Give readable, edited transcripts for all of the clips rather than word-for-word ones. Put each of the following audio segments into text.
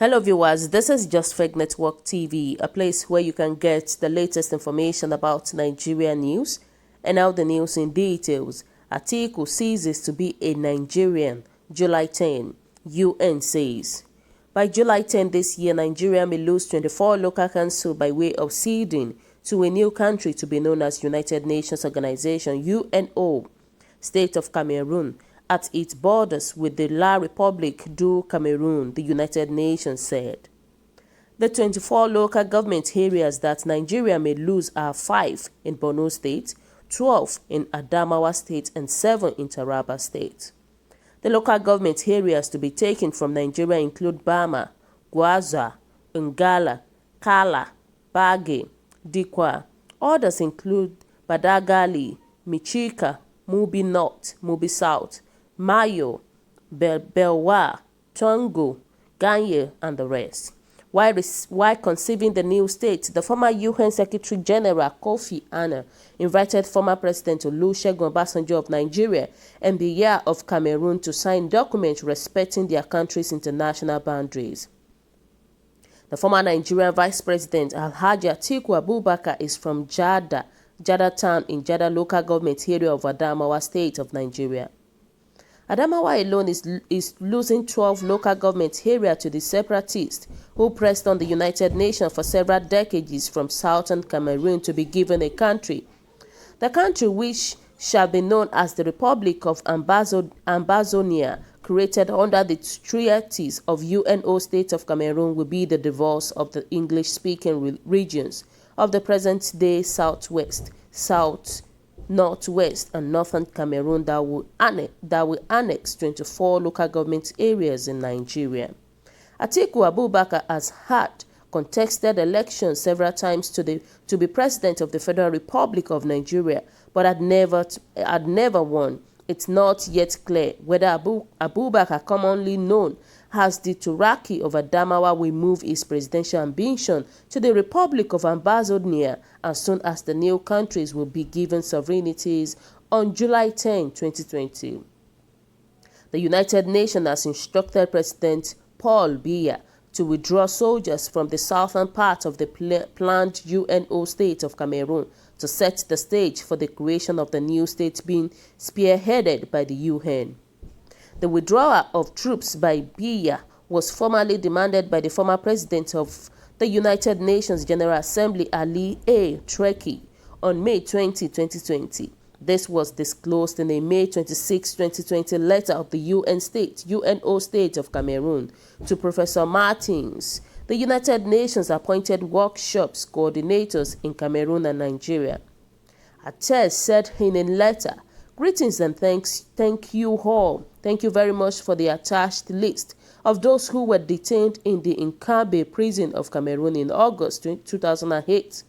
Hello viewers, this is Just Fake Network TV, a place where you can get the latest information about Nigerian news. And now the news in details. Atiku ceases to be a Nigerian, July 10, UN says. By July 10 this year, Nigeria may lose 24 local councils by way of ceding to a new country to be known as United Nations Organization, UNO, State of Cameroon, at its borders with the La République du Cameroun, the United Nations said. The 24 local government areas that Nigeria may lose are 5 in Borno State, 12 in Adamawa State, and 7 in Taraba State. The local government areas to be taken from Nigeria include Bama, Gwaza, Ngala, Kala, Bage, Dikwa. Others include Badagali, Michika, Mubi North, Mubi South, Mayo, Belwa, Tongo, Ganye, and the rest. While conceiving the new state, the former UN Secretary General Kofi Annan invited former President Olusegun Obasanjo of Nigeria and Biya of Cameroon to sign documents respecting their countries' international boundaries. The former Nigerian Vice President Alhaji Atiku Abubakar is from Jada Town in Jada local government area of Adamawa State of Nigeria. Adamawa alone is losing 12 local government areas to the separatists who pressed on the United Nations for several decades from southern Cameroon to be given a country. The country, which shall be known as the Republic of Ambazonia, created under the treaties of UNO State of Cameroon, will be the divorce of the English-speaking regions of the present-day Southwest, South, Northwest, and Northern Cameroon that will annex 24 local government areas in Nigeria. Atiku Abubakar has had contested elections several times to be president of the Federal Republic of Nigeria, but had never won. It's not yet clear whether Abubakar, commonly known as the Turaki of Adamawa, will move his presidential ambition to the Republic of Ambazonia as soon as the new countries will be given sovereignties on July 10, 2020. The United Nations has instructed President Paul Biya to withdraw soldiers from the southern part of the planned UNO state of Cameroon to set the stage for the creation of the new state being spearheaded by the UN. The withdrawal of troops by Biya was formally demanded by the former president of the United Nations General Assembly, Ali A. Treki, on May 20, 2020. This was disclosed in a May 26, 2020 letter of the UNO State of Cameroon to Professor Martins, the United Nations appointed workshops coordinators in Cameroon and Nigeria. Ates said in a letter, "Greetings and thank you all. Thank you very much for the attached list of those who were detained in the Nkabe prison of Cameroon in August 2008.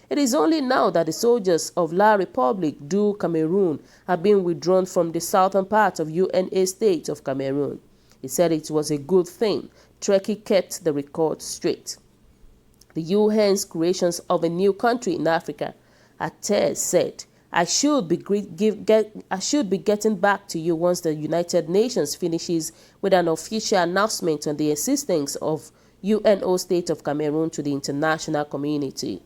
It is only now that the soldiers of La République du Cameroun have been withdrawn from the southern part of UNA state of Cameroon." He said it was a good thing. Treki kept the record straight. The UN's creations of a new country in Africa, Ates said, I should be getting back to you once the United Nations finishes with an official announcement on the existence of UNO State of Cameroon to the international community.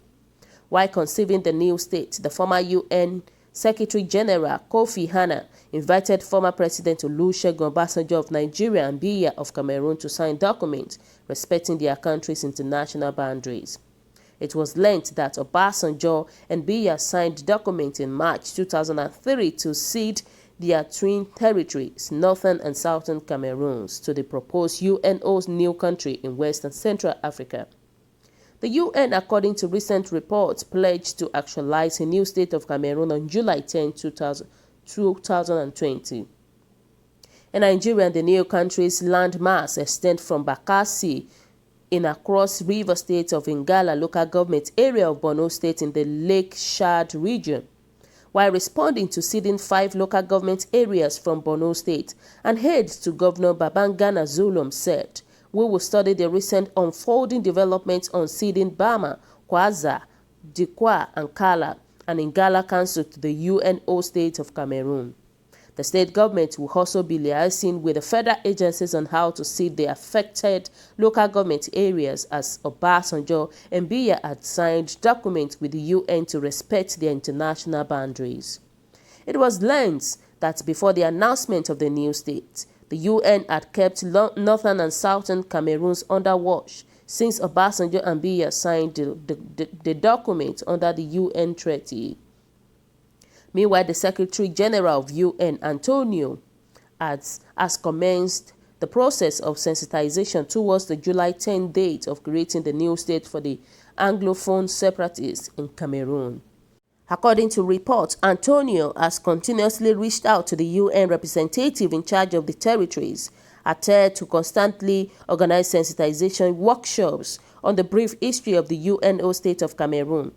While conceiving the new state, the former UN Secretary General Kofi Annan invited former President Olusegun Obasanjo of Nigeria and Biya of Cameroon to sign documents respecting their countries' international boundaries. It was learned that Obasanjo and Biya signed documents in March 2003 to cede their twin territories, Northern and Southern Cameroons, to the proposed UNO's new country in West and Central Africa. The UN, according to recent reports, pledged to actualize a new state of Cameroon on July 10, 2020. In Nigeria, the new country's landmass extends from Bakassi in across River State of Ngala local government area of Borno State in the Lake Chad region. While responding to ceding 5 local government areas from Borno State, and head to Governor Babangana Zulum said, "We will study the recent unfolding developments on ceding Bama, Kwaza, Dikwa, and Kala, and Ngala Council to the UNO State of Cameroon." The state government will also be liaising with the federal agencies on how to seed the affected local government areas, as Obasanjo and Biya had signed documents with the UN to respect their international boundaries. It was learned that before the announcement of the new state, the UN had kept northern and southern Cameroons under watch since Obasanjo and Biya signed the document under the UN treaty. Meanwhile, the Secretary General of UN, Antonio, has commenced the process of sensitization towards the July 10 date of creating the new state for the Anglophone separatists in Cameroon. According to reports, Antonio has continuously reached out to the UN representative in charge of the territories, adhered to constantly organize sensitization workshops on the brief history of the UNO state of Cameroon.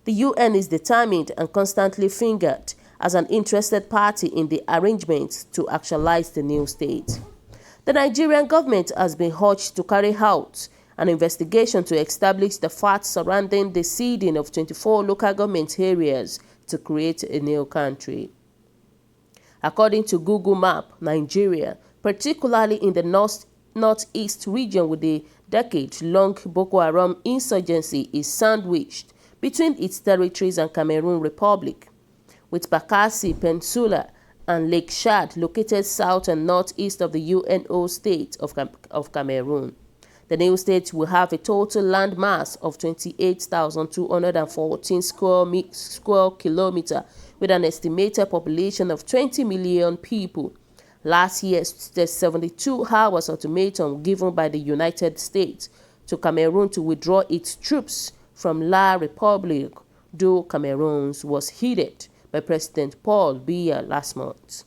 The UN is determined and constantly fingered as an interested party in the arrangements to actualize the new state. The Nigerian government has been urged to carry out an investigation to establish the facts surrounding the ceding of 24 local government areas to create a new country. According to Google Map, Nigeria, particularly in the northeast region with the decade-long Boko Haram insurgency, is sandwiched between its territories and Cameroon Republic, with Bakassi Peninsula and Lake Chad located south and northeast of the UNO state of Cameroon. The new state will have a total land mass of 28,214 square kilometers with an estimated population of 20 million people. Last year, the 72-hour ultimatum given by the United States to Cameroon to withdraw its troops from La Republique du Cameroon was heeded by President Paul Biya last month.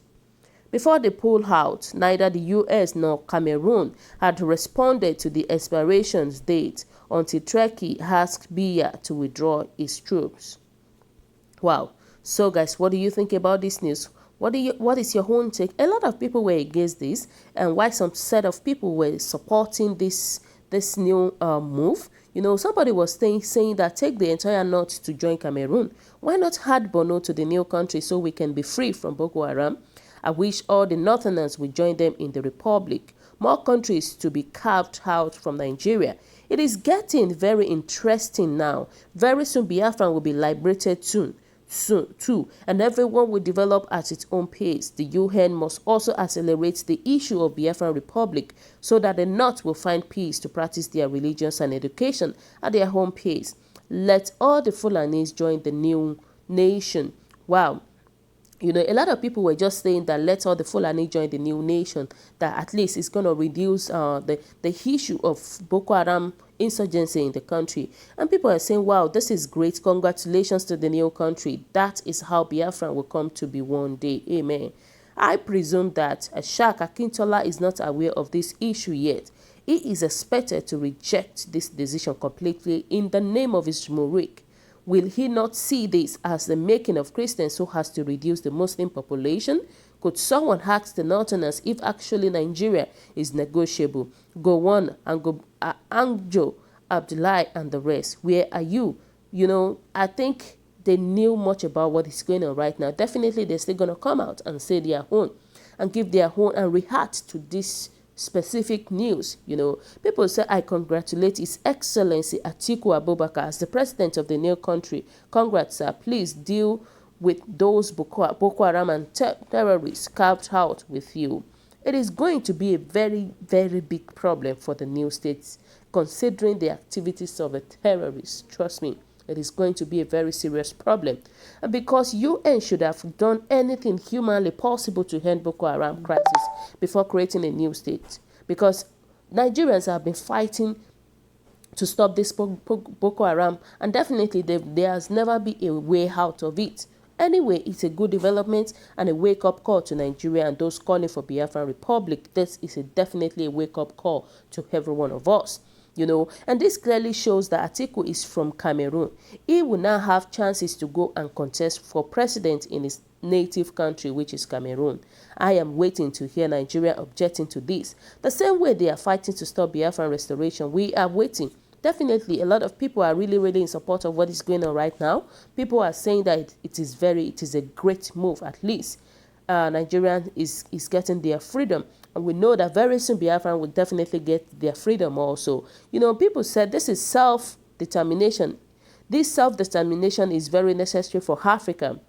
Before the pull-out, neither the US nor Cameroon had responded to the expiration date until Turkey asked Biya to withdraw his troops. Wow. So guys, what do you think about this news? What is your own take? A lot of people were against this, and why some set of people were supporting this new move. You know, somebody was saying that take the entire north to join Cameroon. Why not add Bono to the new country so we can be free from Boko Haram? I wish all the northerners would join them in the Republic. More countries to be carved out from Nigeria. It is getting very interesting now. Very soon Biafra will be liberated soon too, and everyone will develop at its own pace. The UN must also accelerate the issue of Biafran Republic so that the North will find peace to practice their religions and education at their home pace. Let all the Fulanis join the new nation. Wow. You know, a lot of people were just saying that let all the Fulani join the new nation, that at least it's going to reduce the issue of Boko Haram insurgency in the country. And people are saying, wow, this is great. Congratulations to the new country. That is how Biafra will come to be one day. Amen. I presume that Ashak Akintola is not aware of this issue yet. He is expected to reject this decision completely in the name of his Murik. Will he not see this as the making of Christians who has to reduce the Muslim population? Could someone ask the Northerners if actually Nigeria is negotiable? Gowon and Anjo, Abdullahi and the rest, where are you? You know, I think they knew much about what is going on right now. Definitely they're still going to come out and say their own and give their own and react to this specific news. You know, people say, I congratulate His Excellency Atiku Abubakar as the president of the new country. Congrats, sir. Please deal with those Boko Haram and terrorists carved out with you. It is going to be a very, very big problem for the new states, considering the activities of the terrorists. Trust me, it is going to be a very serious problem. And because UN should have done anything humanly possible to end Boko Haram crisis before creating a new state. Because Nigerians have been fighting to stop this Boko Haram, and definitely there has never been a way out of it. Anyway, it's a good development and a wake-up call to Nigeria and those calling for Biafran Republic. This is definitely a wake-up call to every one of us. You know, and this clearly shows that Atiku is from Cameroon. He will now have chances to go and contest for president in his native country, which is Cameroon. I am waiting to hear Nigeria objecting to this. The same way they are fighting to stop Biafran restoration, we are waiting. Definitely, a lot of people are really, really in support of what is going on right now. People are saying that it is a great move, at least. Nigeria is getting their freedom. And we know that very soon Biafran will definitely get their freedom also. People said this is self-determination. This self-determination is very necessary for Africa.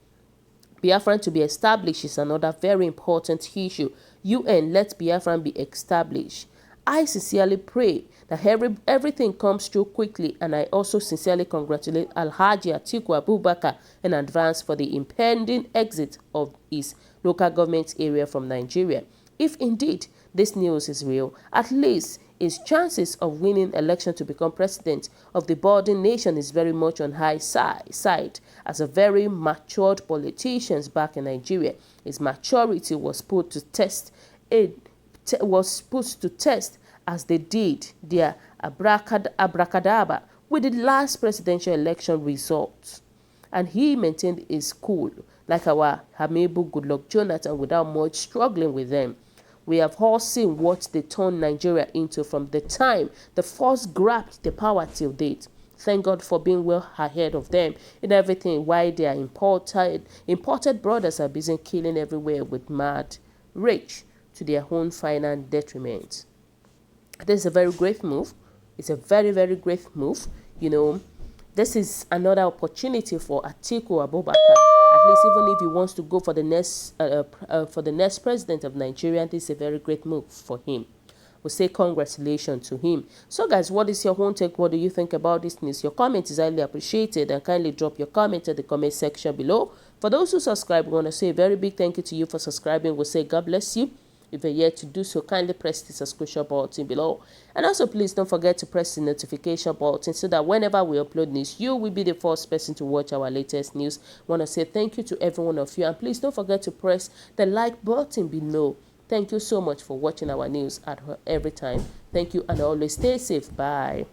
Biafran to be established is another very important issue. UN, let Biafran be established. I sincerely pray that everything comes through quickly, and I also sincerely congratulate Alhaji Atiku Abubakar in advance for the impending exit of his local government area from Nigeria. If indeed this news is real, at least his chances of winning election to become president of the bordering nation is very much on high side. As a very matured politician back in Nigeria, his maturity was put to test. As they did their abracadabra with the last presidential election results. And he maintained his cool, like our Hamibu Goodluck Jonathan, without much struggling with them. We have all seen what they turned Nigeria into from the time the first grabbed the power till date. Thank God for being well ahead of them in everything, while their imported brothers are busy killing everywhere with mad rage to their own final detriment. This is a very great move. It's a very, very great move. This is another opportunity for Atiku Abubakar. At least, even if he wants to go for the next president of Nigeria, this is a very great move for him. We'll say congratulations to him. So, guys, what is your own take? What do you think about this news? Your comment is highly appreciated, and kindly drop your comment in the comment section below. For those who subscribe, we want to say a very big thank you to you for subscribing. We'll say God bless you. If you're yet to do so, kindly press the subscription button below. And also, please don't forget to press the notification button so that whenever we upload news, you will be the first person to watch our latest news. I want to say thank you to every one of you. And please don't forget to press the like button below. Thank you so much for watching our news at every time. Thank you, and always stay safe. Bye.